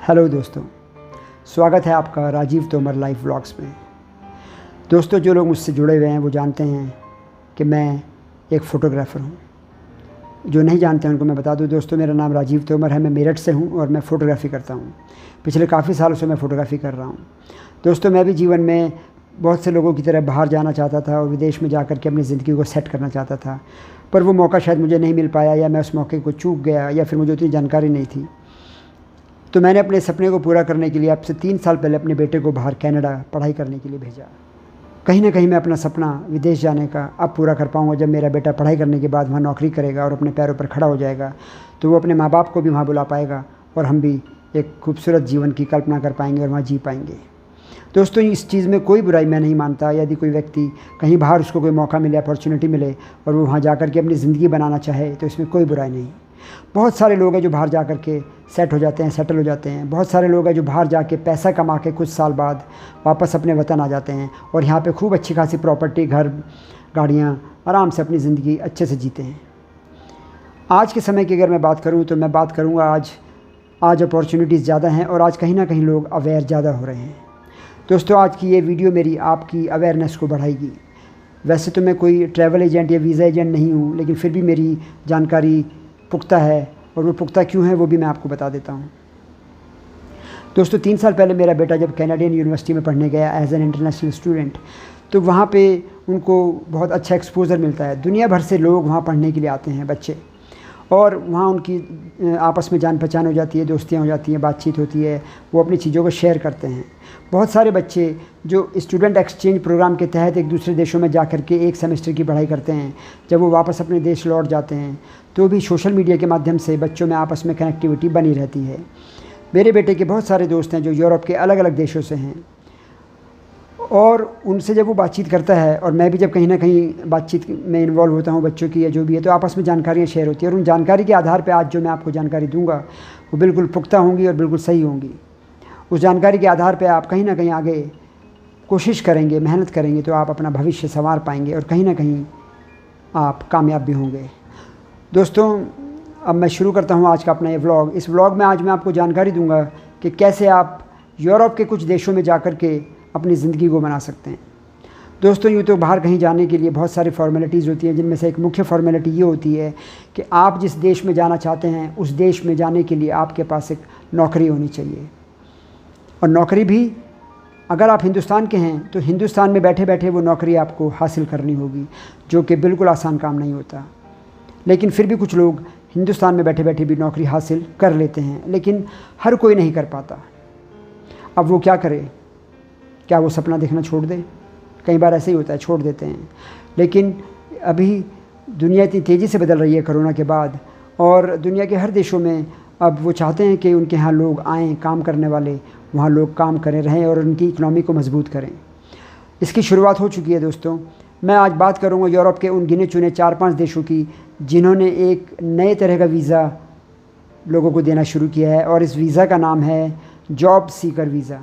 Hello दोस्तों, स्वागत है आपका राजीव तोमर लाइफ व्लॉग्स में। दोस्तों, जो लोग मुझसे जुड़े हुए हैं वो जानते हैं कि मैं एक फ़ोटोग्राफ़र हूँ। जो नहीं जानते हैं उनको मैं बता दूँ, दोस्तों मेरा नाम राजीव तोमर है। मैं मेरठ से हूँ और मैं फ़ोटोग्राफ़ी करता हूँ। पिछले काफ़ी सालों से मैं फ़ोटोग्राफ़ी कर रहा हूँ। दोस्तों, मैं भी जीवन में बहुत से लोगों की तरह बाहर जाना चाहता था और विदेश में जाकर के अपनी ज़िंदगी को सेट करना चाहता था, पर वो मौका शायद मुझे नहीं मिल पाया, या मैं उस मौके को चूक गया, या फिर मुझे उतनी जानकारी नहीं थी। तो मैंने अपने सपने को पूरा करने के लिए अब से 3 साल पहले अपने बेटे को बाहर कनाडा पढ़ाई करने के लिए भेजा। कहीं ना कहीं मैं अपना सपना विदेश जाने का अब पूरा कर पाऊँगा। जब मेरा बेटा पढ़ाई करने के बाद वहाँ नौकरी करेगा और अपने पैरों पर खड़ा हो जाएगा, तो वो अपने माँ बाप को भी वहाँ बुला पाएगा और हम भी एक खूबसूरत जीवन की कल्पना कर पाएंगे और वहाँ जी पाएंगे। दोस्तों, इस चीज़ में कोई बुराई मैं नहीं मानता। यदि कोई व्यक्ति कहीं बाहर उसको कोई मौका मिले, अपॉर्चुनिटी मिले और वो वहाँ जाकर के अपनी ज़िंदगी बनाना चाहे, तो इसमें कोई बुराई नहीं। बहुत सारे लोग हैं जो बाहर जाकर के सेट हो जाते हैं, सेटल हो जाते हैं। बहुत सारे लोग हैं जो बाहर जाके पैसा कमा के कुछ साल बाद वापस अपने वतन आ जाते हैं और यहाँ पे खूब अच्छी खासी प्रॉपर्टी, घर, गाड़ियाँ, आराम से अपनी ज़िंदगी अच्छे से जीते हैं। आज के समय की अगर मैं बात करूँ तो मैं बात करूँगा आज अपॉर्चुनिटीज़ ज़्यादा हैं और आज कहीं ना कहीं लोग अवेयर ज़्यादा हो रहे हैं। दोस्तों, आज की ये वीडियो मेरी आपकी अवेयरनेस को बढ़ाएगी। वैसे तो मैं कोई ट्रैवल एजेंट या वीज़ा एजेंट नहीं हूँ, लेकिन फिर भी मेरी जानकारी पुख्ता है, और वो पुख्ता क्यों है वो भी मैं आपको बता देता हूँ। दोस्तों, 3 साल पहले मेरा बेटा जब कैनेडियन यूनिवर्सिटी में पढ़ने गया एज एन इंटरनेशनल स्टूडेंट, तो वहाँ पे उनको बहुत अच्छा एक्सपोज़र मिलता है। दुनिया भर से लोग वहाँ पढ़ने के लिए आते हैं, बच्चे, और वहाँ उनकी आपस में जान पहचान हो जाती है, दोस्तियाँ हो जाती हैं, बातचीत होती है, वो अपनी चीज़ों को शेयर करते हैं। बहुत सारे बच्चे जो स्टूडेंट एक्सचेंज प्रोग्राम के तहत एक दूसरे देशों में जा कर के 1 सेमेस्टर की पढ़ाई करते हैं, जब वो वापस अपने देश लौट जाते हैं तो भी सोशल मीडिया के माध्यम से बच्चों में आपस में कनेक्टिविटी बनी रहती है। मेरे बेटे के बहुत सारे दोस्त हैं जो यूरोप के अलग अलग देशों से हैं, और उनसे जब वो बातचीत करता है, और मैं भी जब कहीं ना कहीं बातचीत में इन्वॉल्व होता हूँ बच्चों की या जो भी है, तो आपस में जानकारियाँ शेयर होती है। और उन जानकारी के आधार पे आज जो मैं आपको जानकारी दूंगा वो बिल्कुल पुख्ता होंगी और बिल्कुल सही होंगी। उस जानकारी के आधार पे आप कहीं ना कहीं आगे कोशिश करेंगे, मेहनत करेंगे, तो आप अपना भविष्य संवार पाएंगे और कहीं ना कहीं आप कामयाब भी होंगे। दोस्तों, अब मैं शुरू करता हूँ आज का अपना ये व्लॉग। इस व्लॉग में आज मैं आपको जानकारी दूंगा कि कैसे आप यूरोप के कुछ देशों में जाकर के अपनी ज़िंदगी को बना सकते हैं। दोस्तों, यूँ तो बाहर कहीं जाने के लिए बहुत सारी फॉर्मेलिटीज़ होती हैं, जिनमें से एक मुख्य फॉर्मेलिटी ये होती है कि आप जिस देश में जाना चाहते हैं उस देश में जाने के लिए आपके पास एक नौकरी होनी चाहिए। और नौकरी भी अगर आप हिंदुस्तान के हैं तो हिंदुस्तान में बैठे बैठे वो नौकरी आपको हासिल करनी होगी, जो कि बिल्कुल आसान काम नहीं होता। लेकिन फिर भी कुछ लोग हिंदुस्तान में बैठे बैठे भी नौकरी हासिल कर लेते हैं, लेकिन हर कोई नहीं कर पाता। अब वो क्या करे? क्या वो सपना देखना छोड़ दे? कई बार ऐसे ही होता है, छोड़ देते हैं। लेकिन अभी दुनिया इतनी तेज़ी से बदल रही है कोरोना के बाद, और दुनिया के हर देशों में अब वो चाहते हैं कि उनके यहाँ लोग आएँ, काम करने वाले, वहाँ लोग काम करें, रहें और उनकी इकनॉमी को मजबूत करें। इसकी शुरुआत हो चुकी है। दोस्तों, मैं आज बात करूँगा यूरोप के उन गिने चुने 4-5 देशों की जिन्होंने एक नए तरह का वीज़ा लोगों को देना शुरू किया है, और इस वीज़ा का नाम है जॉब सीकर वीज़ा।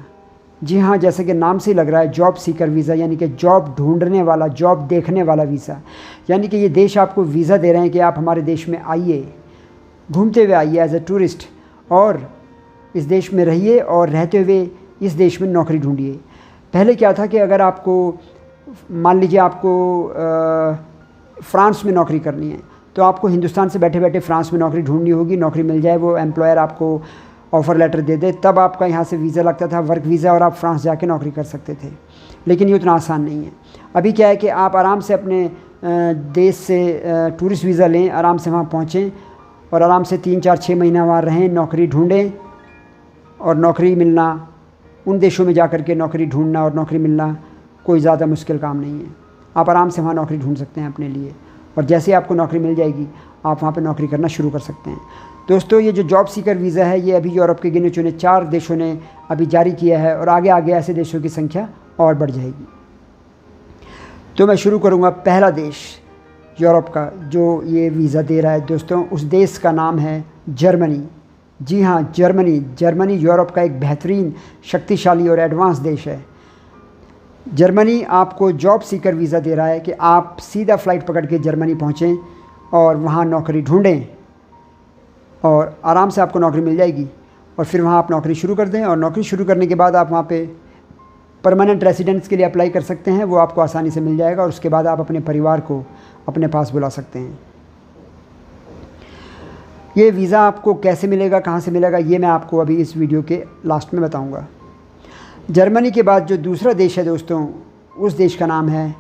जी हाँ, जैसे कि नाम से ही लग रहा है, जॉब सीकर वीज़ा, यानी कि जॉब ढूंढने वाला, जॉब देखने वाला वीज़ा। यानी कि ये देश आपको वीज़ा दे रहे हैं कि आप हमारे देश में आइए, घूमते हुए आइए एज ए टूरिस्ट, और इस देश में रहिए और रहते हुए इस देश में नौकरी ढूंढिए। पहले क्या था कि अगर आपको, मान लीजिए आपको फ्रांस में नौकरी करनी है, तो आपको हिंदुस्तान से बैठे बैठे फ्रांस में नौकरी ढूंढनी होगी। नौकरी मिल जाए, वो एम्प्लॉयर आपको ऑफ़र लेटर दे दे, तब आपका यहाँ से वीज़ा लगता था, वर्क वीज़ा, और आप फ्रांस जाके नौकरी कर सकते थे। लेकिन ये उतना आसान नहीं है। अभी क्या है कि आप आराम से अपने देश से टूरिस्ट वीज़ा लें, आराम से वहाँ पहुँचें और आराम से 3-4-6 महीना वहाँ रहें, नौकरी ढूँढें, और नौकरी मिलना, उन देशों में जाकर के नौकरी ढूंढना और नौकरी मिलना कोई ज़्यादा मुश्किल काम नहीं है। आप आराम से वहाँ नौकरी ढूंढ सकते हैं अपने लिए, और जैसे ही आपको नौकरी मिल जाएगी आप वहाँ पे नौकरी करना शुरू कर सकते हैं। दोस्तों, ये जो जॉब सीकर वीज़ा है, ये अभी यूरोप के गिने चुने 4 देशों ने अभी जारी किया है, और आगे आगे ऐसे देशों की संख्या और बढ़ जाएगी। तो मैं शुरू करूँगा पहला देश यूरोप का जो ये वीज़ा दे रहा है। दोस्तों, उस देश का नाम है जर्मनी। जी हाँ, जर्मनी यूरोप का एक बेहतरीन, शक्तिशाली और एडवांस देश है। जर्मनी आपको जॉब सीकर वीज़ा दे रहा है कि आप सीधा फ़्लाइट पकड़ के जर्मनी पहुँचें और वहाँ नौकरी ढूंढें, और आराम से आपको नौकरी मिल जाएगी। और फिर वहाँ आप नौकरी शुरू कर दें, और नौकरी शुरू करने के बाद आप वहाँ पे परमानेंट रेसिडेंस के लिए अप्लाई कर सकते हैं। वो आपको आसानी से मिल जाएगा और उसके बाद आप अपने परिवार को अपने पास बुला सकते हैं। ये वीज़ा आपको कैसे मिलेगा, कहाँ से मिलेगा, ये मैं आपको अभी इस वीडियो के लास्ट में बताऊँगा। जर्मनी के बाद जो दूसरा देश है दोस्तों, उस देश का नाम है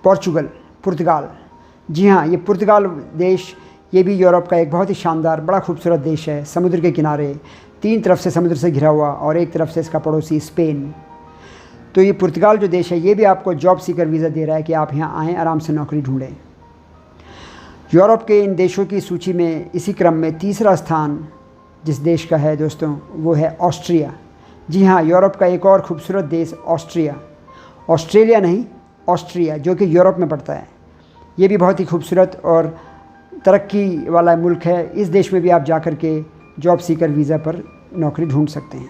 पुर्तगाल। जी हाँ, ये पुर्तगाल देश, ये भी यूरोप का एक बहुत ही शानदार बड़ा खूबसूरत देश है। समुद्र के किनारे, 3 तरफ से समुद्र से घिरा हुआ, और एक तरफ से इसका पड़ोसी स्पेन। तो ये पुर्तगाल जो देश है, ये भी आपको जॉब सीकर वीज़ा दे रहा है कि आप यहाँ आएँ, आराम से नौकरी ढूंढें। यूरोप के इन देशों की सूची में इसी क्रम में तीसरा स्थान जिस देश का है दोस्तों, वो है ऑस्ट्रिया। जी हाँ, यूरोप का एक और खूबसूरत देश ऑस्ट्रिया, ऑस्ट्रेलिया नहीं, ऑस्ट्रिया, जो कि यूरोप में पड़ता है। ये भी बहुत ही खूबसूरत और तरक्की वाला मुल्क है। इस देश में भी आप जा कर के जॉब सीकर वीज़ा पर नौकरी ढूंढ सकते हैं।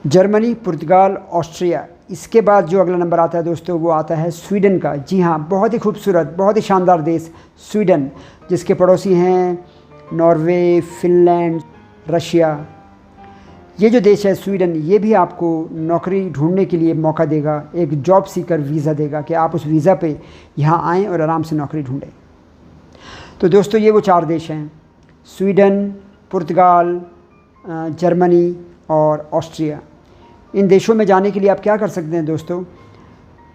जर्मनी, पुर्तगाल, ऑस्ट्रिया। इसके बाद जो अगला नंबर आता है दोस्तों, वो आता है स्वीडन का। जी हाँ, बहुत ही खूबसूरत, बहुत ही शानदार देश स्वीडन, जिसके पड़ोसी हैं नॉर्वे, फिनलैंड, रशिया। ये जो देश है स्वीडन, ये भी आपको नौकरी ढूंढने के लिए मौका देगा, एक जॉब सीकर वीज़ा देगा कि आप उस वीज़ा पे यहाँ आएँ और आराम से नौकरी ढूंढें। तो दोस्तों, ये वो 4 देश हैं, स्वीडन, पुर्तगाल, जर्मनी और ऑस्ट्रिया। इन देशों में जाने के लिए आप क्या कर सकते हैं दोस्तों?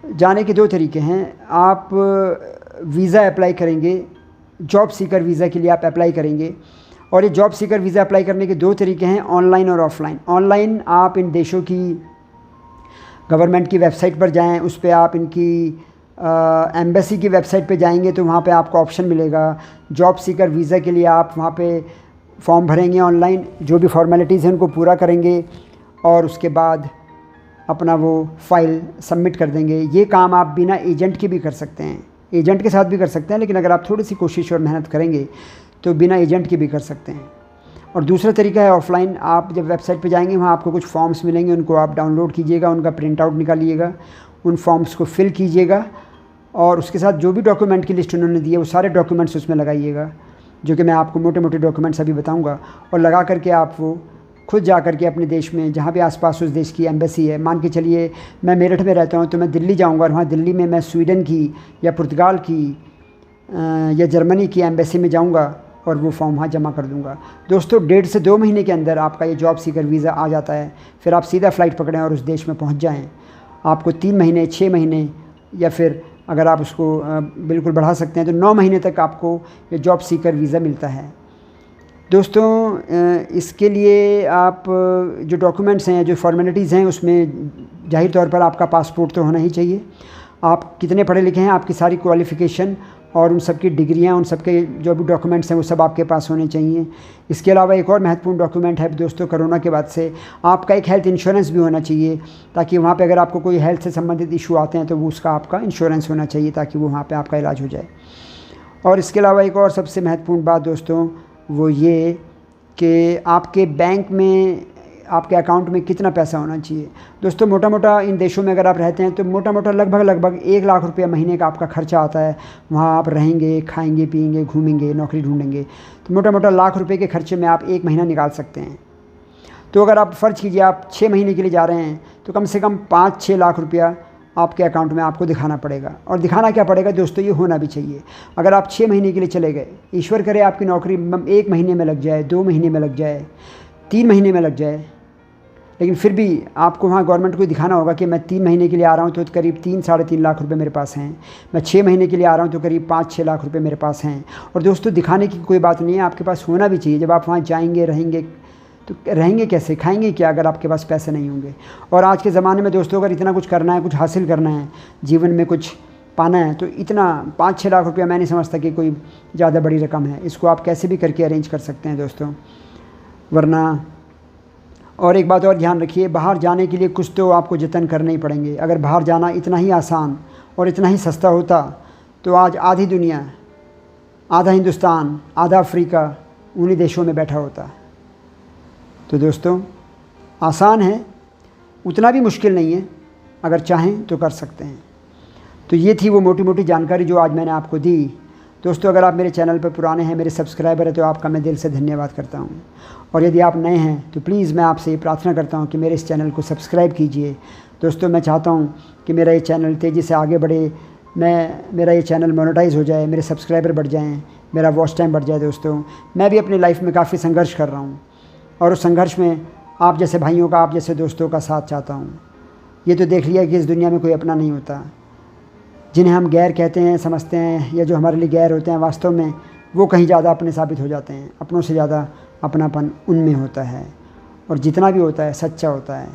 जाने के 2 तरीके हैं। आप वीज़ा अप्लाई करेंगे, जॉब सीकर वीज़ा के लिए आप अप्लाई करेंगे, और ये जॉब सीकर वीज़ा अप्लाई करने के 2 तरीके हैं, ऑनलाइन और ऑफ़लाइन। ऑनलाइन आप इन देशों की गवर्नमेंट की वेबसाइट पर जाएं, उस पर आप इनकी एम्बेसी की वेबसाइट पे जाएंगे तो वहाँ पे आपको ऑप्शन मिलेगा जॉब सीकर वीज़ा के लिए। आप वहाँ पे फॉर्म भरेंगे ऑनलाइन, जो भी फॉर्मेलिटीज़ हैं उनको पूरा करेंगे और उसके बाद अपना वो फ़ाइल सबमिट कर देंगे। ये काम आप बिना एजेंट के भी कर सकते हैं, एजेंट के साथ भी कर सकते हैं, लेकिन अगर आप थोड़ी सी कोशिश और मेहनत करेंगे तो बिना एजेंट के भी कर सकते हैं। और दूसरा तरीका है ऑफ़लाइन। आप जब वेबसाइट पे जाएंगे, वहाँ आपको कुछ फॉर्म्स मिलेंगे, उनको आप डाउनलोड कीजिएगा, उनका प्रिंट आउट निकालिएगा, उन फॉर्म्स को फिल कीजिएगा, और उसके साथ जो भी डॉक्यूमेंट की लिस्ट उन्होंने दी है वो सारे डॉक्यूमेंट्स उसमें लगाइएगा, जो कि मैं आपको मोटे मोटे डॉक्यूमेंट्स अभी बताऊँगा। और लगा करके आप वो खुद जा कर के अपने देश में, जहाँ भी आसपास उस देश की एम्बेसी है, मान के चलिए मैं मेरठ में रहता हूँ तो मैं दिल्ली जाऊँगा, और वहाँ दिल्ली में मैं स्वीडन की या पुर्तगाल की या जर्मनी की एम्बेसी में जाऊँगा और वो फॉर्म वहाँ जमा कर दूँगा। दोस्तों, 1.5 से 2 महीने के अंदर आपका ये जॉब सीकर वीज़ा आ जाता है। फिर आप सीधा फ़्लाइट पकड़ें और उस देश में पहुँच जाएँ। आपको 3 महीने, 6 महीने, या फिर अगर आप उसको बिल्कुल बढ़ा सकते हैं तो 9 महीने तक आपको ये जॉब सीकर वीज़ा मिलता है। दोस्तों, इसके लिए आप जो डॉक्यूमेंट्स हैं, जो फॉर्मेलिटीज़ हैं, उसमें ज़ाहिर तौर पर आपका पासपोर्ट तो होना ही चाहिए। आप कितने पढ़े लिखे हैं, आपकी सारी क्वालिफ़िकेशन और उन सब की डिग्रियाँ, उन सब के जो भी डॉक्यूमेंट्स हैं वो सब आपके पास होने चाहिए। इसके अलावा एक और महत्वपूर्ण डॉक्यूमेंट है दोस्तों, कोरोना के बाद से आपका एक हेल्थ इंश्योरेंस भी होना चाहिए, ताकि वहाँ पे अगर आपको कोई हेल्थ से संबंधित इशू आते हैं तो वो उसका आपका इंश्योरेंस होना चाहिए, ताकि वो वहाँ पे आपका इलाज हो जाए। और इसके अलावा एक और सबसे महत्वपूर्ण बात दोस्तों, वो ये कि आपके बैंक में, आपके अकाउंट में कितना पैसा होना चाहिए। दोस्तों, मोटा मोटा इन देशों में अगर आप रहते हैं तो मोटा मोटा लगभग 1 लाख रुपया महीने का आपका खर्चा आता है। वहाँ आप रहेंगे, खाएंगे, पिएंगे, घूमेंगे, नौकरी ढूंढेंगे, तो मोटा मोटा लाख रुपये के खर्चे में आप 1 महीना निकाल सकते हैं। तो अगर आप फ़र्ज़ कीजिए आप 6 महीने के लिए जा रहे हैं तो कम से कम 5-6 लाख रुपया आपके अकाउंट में आपको दिखाना पड़ेगा। और दिखाना क्या पड़ेगा दोस्तों, ये होना भी चाहिए। अगर आप 6 महीने के लिए चले गए, ईश्वर करे आपकी नौकरी 1 महीने में लग जाए, 2 महीने में लग जाए, 3 महीने में लग जाए, लेकिन फिर भी आपको वहाँ गवर्नमेंट को दिखाना होगा कि मैं 3 महीने के लिए आ रहा हूँ तो करीब 3-3.5 लाख रुपए मेरे पास हैं। मैं 6 महीने के लिए आ रहा हूँ तो करीब 5-6 लाख रुपए मेरे पास हैं। और दोस्तों, दिखाने की कोई बात नहीं है, आपके पास होना भी चाहिए। जब आप वहाँ जाएंगे, रहेंगे, तो रहेंगे कैसे, खाएंगे क्या अगर आपके पास पैसे नहीं होंगे। और आज के ज़माने में दोस्तों, अगर इतना कुछ करना है, कुछ हासिल करना है, जीवन में कुछ पाना है, तो इतना 5-6 लाख रुपया मैं नहीं समझता कि कोई ज़्यादा बड़ी रकम है। इसको आप कैसे भी करके अरेंज कर सकते हैं दोस्तों, वरना। और एक बात और ध्यान रखिए, बाहर जाने के लिए कुछ तो आपको जतन करने ही पड़ेंगे। अगर बाहर जाना इतना ही आसान और इतना ही सस्ता होता तो आज आधी दुनिया, आधा हिंदुस्तान, आधा अफ्रीका उन्हीं देशों में बैठा होता। तो दोस्तों, आसान है, उतना भी मुश्किल नहीं है, अगर चाहें तो कर सकते हैं। तो ये थी वो मोटी मोटी जानकारी जो आज मैंने आपको दी। दोस्तों अगर आप मेरे चैनल पर पुराने हैं, मेरे सब्सक्राइबर हैं, तो आपका मैं दिल से धन्यवाद करता हूँ। और यदि आप नए हैं तो प्लीज़ मैं आपसे ये प्रार्थना करता हूँ कि मेरे इस चैनल को सब्सक्राइब कीजिए। दोस्तों मैं चाहता हूँ कि मेरा ये चैनल तेज़ी से आगे बढ़े, मेरा ये चैनल मोनेटाइज हो जाए, मेरे सब्सक्राइबर बढ़ जाएँ, मेरा वॉच टाइम बढ़ जाए। दोस्तों मैं भी अपनी लाइफ में काफ़ी संघर्ष कर रहा हूँ और उस संघर्ष में आप जैसे भाइयों का, आप जैसे दोस्तों का साथ चाहता हूँ। ये तो देख लिया कि इस दुनिया में कोई अपना नहीं होता। जिन्हें हम गैर कहते हैं, समझते हैं, या जो हमारे लिए गैर होते हैं, वास्तव में वो कहीं ज़्यादा अपने साबित हो जाते हैं। अपनों से ज़्यादा अपनापन उनमें होता है, और जितना भी होता है सच्चा होता है।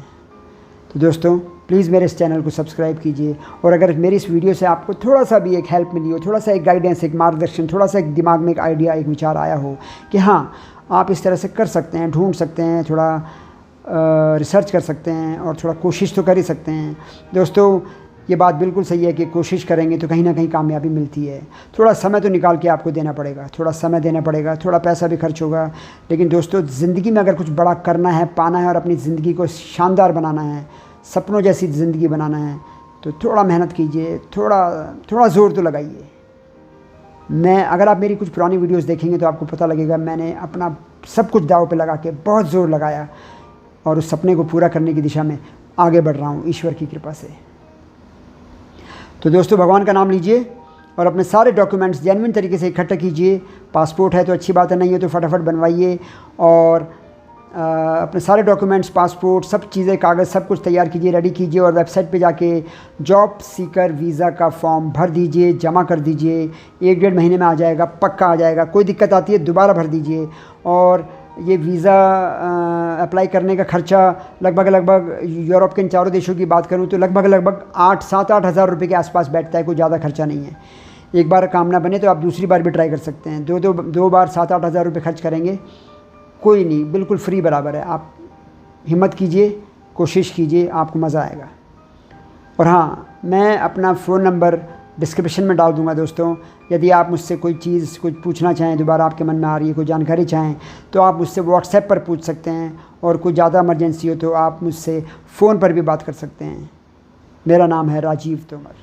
तो दोस्तों प्लीज़ मेरे इस चैनल को सब्सक्राइब कीजिए। और अगर मेरी इस वीडियो से आपको थोड़ा सा भी एक हेल्प मिली हो, थोड़ा सा एक गाइडेंस, एक मार्गदर्शन, थोड़ा सा एक दिमाग में एक आइडिया, एक विचार आया हो कि हाँ आप इस तरह से कर सकते हैं, ढूंढ सकते हैं, थोड़ा रिसर्च कर सकते हैं और थोड़ा कोशिश तो कर ही सकते हैं। दोस्तों ये बात बिल्कुल सही है कि कोशिश करेंगे तो कहीं ना कहीं कामयाबी मिलती है। थोड़ा समय तो निकाल के आपको देना पड़ेगा, थोड़ा समय देना पड़ेगा, थोड़ा पैसा भी खर्च होगा। लेकिन दोस्तों ज़िंदगी में अगर कुछ बड़ा करना है, पाना है और अपनी ज़िंदगी को शानदार बनाना है, सपनों जैसी ज़िंदगी बनाना है, तो थोड़ा मेहनत कीजिए, थोड़ा ज़ोर तो लगाइए। अगर आप मेरी कुछ पुरानी वीडियोस देखेंगे तो आपको पता लगेगा मैंने अपना सब कुछ दांव पे लगा के बहुत ज़ोर लगाया और उस सपने को पूरा करने की दिशा में आगे बढ़ रहा हूँ ईश्वर की कृपा से। तो दोस्तों भगवान का नाम लीजिए और अपने सारे डॉक्यूमेंट्स जेन्युइन तरीके से इकट्ठा कीजिए। पासपोर्ट है तो अच्छी बात है, नहीं है तो फटाफट बनवाइए। और अपने सारे डॉक्यूमेंट्स, पासपोर्ट, सब चीज़ें, कागज़, सब कुछ तैयार कीजिए, रेडी कीजिए और वेबसाइट पे जाके जॉब सीकर वीज़ा का फॉर्म भर दीजिए, जमा कर दीजिए। 1-1.5 महीने में आ जाएगा, पक्का आ जाएगा। कोई दिक्कत आती है दोबारा भर दीजिए। और ये वीज़ा अप्लाई करने का ख़र्चा लगभग यूरोप के इन चारों देशों की बात करूँ तो लगभग 7-8 हज़ार रुपये के आसपास बैठता है। कोई ज़्यादा खर्चा नहीं है। एक बार काम ना बने तो आप दूसरी बार भी ट्राई कर सकते हैं। दो बार 7-8 हज़ार रुपये खर्च करेंगे, कोई नहीं, बिल्कुल फ्री बराबर है। आप हिम्मत कीजिए, कोशिश कीजिए, आपको मज़ा आएगा। और हाँ, मैं अपना फ़ोन नंबर डिस्क्रिप्शन में डाल दूंगा। दोस्तों यदि आप मुझसे कोई चीज़ कुछ पूछना चाहें, दोबारा आपके मन में आ रही है, कोई जानकारी चाहें, तो आप मुझसे व्हाट्सएप पर पूछ सकते हैं। और कोई ज़्यादा इमरजेंसी हो तो आप मुझसे फ़ोन पर भी बात कर सकते हैं। मेरा नाम है राजीव तोमर।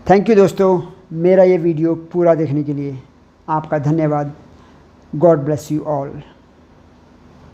थैंक यू दोस्तों, मेरा ये वीडियो पूरा देखने के लिए आपका धन्यवाद। God bless you all.